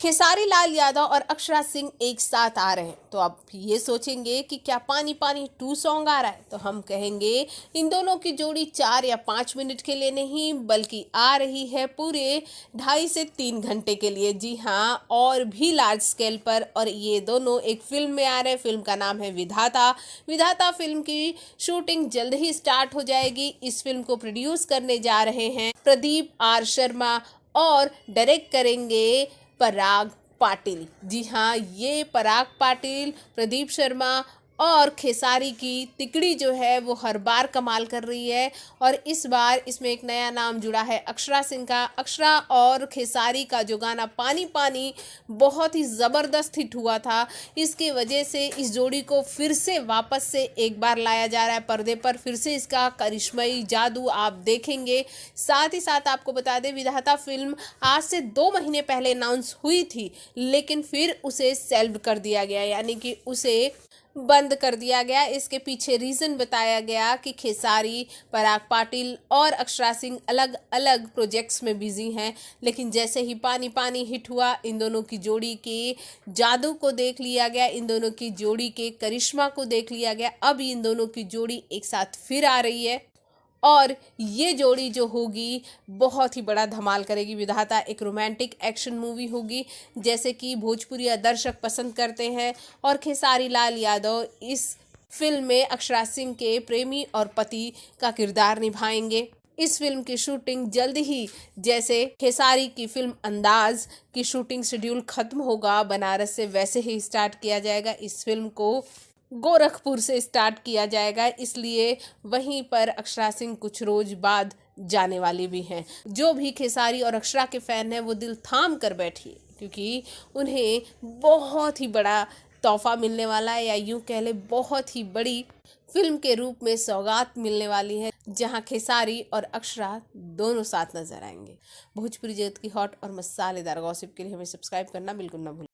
खेसारी लाल यादव और अक्षरा सिंह एक साथ आ रहे हैं तो आप ये सोचेंगे कि क्या पानी पानी 2 सॉन्ग आ रहा है। तो हम कहेंगे इन दोनों की जोड़ी 4 या 5 मिनट के लिए नहीं बल्कि आ रही है पूरे 2.5 से 3 घंटे के लिए। जी हाँ, और भी लार्ज स्केल पर। और ये दोनों एक फिल्म में आ रहे हैं। फिल्म का नाम है विधाता। विधाता फिल्म की शूटिंग जल्द ही स्टार्ट हो जाएगी। इस फिल्म को प्रोड्यूस करने जा रहे हैं प्रदीप आर शर्मा और डायरेक्ट करेंगे पराग पाटिल। जी हाँ, ये पराग पाटिल, प्रदीप शर्मा और खेसारी की तिकड़ी जो है वो हर बार कमाल कर रही है। और इस बार इसमें एक नया नाम जुड़ा है अक्षरा सिंह का। अक्षरा और खेसारी का जो गाना पानी पानी बहुत ही ज़बरदस्त हिट हुआ था, इसकी वजह से इस जोड़ी को फिर से वापस से एक बार लाया जा रहा है पर्दे पर। फिर से इसका करिश्माई जादू आप देखेंगे। साथ ही साथ आपको बता दें, विधाता फिल्म आज से 2 महीने पहले अनाउंस हुई थी, लेकिन फिर उसे सेल्व कर दिया गया, यानी कि उसे बंद कर दिया गया। इसके पीछे रीज़न बताया गया कि खेसारी, पराग पाटिल और अक्षरा सिंह अलग अलग प्रोजेक्ट्स में बिजी हैं। लेकिन जैसे ही पानी पानी हिट हुआ, इन दोनों की जोड़ी के जादू को देख लिया गया, इन दोनों की जोड़ी के करिश्मा को देख लिया गया। अब इन दोनों की जोड़ी एक साथ फिर आ रही है और ये जोड़ी जो होगी बहुत ही बड़ा धमाल करेगी। विधाता एक रोमांटिक एक्शन मूवी होगी जैसे कि भोजपुरी दर्शक पसंद करते हैं। और खेसारी लाल यादव इस फिल्म में अक्षरा सिंह के प्रेमी और पति का किरदार निभाएंगे। इस फिल्म की शूटिंग जल्द ही, जैसे खेसारी की फिल्म अंदाज की शूटिंग शेड्यूल खत्म होगा बनारस से, वैसे ही स्टार्ट किया जाएगा। इस फिल्म को गोरखपुर से स्टार्ट किया जाएगा, इसलिए वहीं पर अक्षरा सिंह कुछ रोज बाद जाने वाली भी हैं। जो भी खेसारी और अक्षरा के फैन हैं वो दिल थाम कर बैठिए, क्योंकि उन्हें बहुत ही बड़ा तोहफा मिलने वाला है, या यूं कह ले बहुत ही बड़ी फिल्म के रूप में सौगात मिलने वाली है, जहां खेसारी और अक्षरा दोनों साथ नजर आएंगे। भोजपुरी जगत की हॉट और मसालेदार गॉसिप के लिए हमें सब्सक्राइब करना बिल्कुल ना भूलें।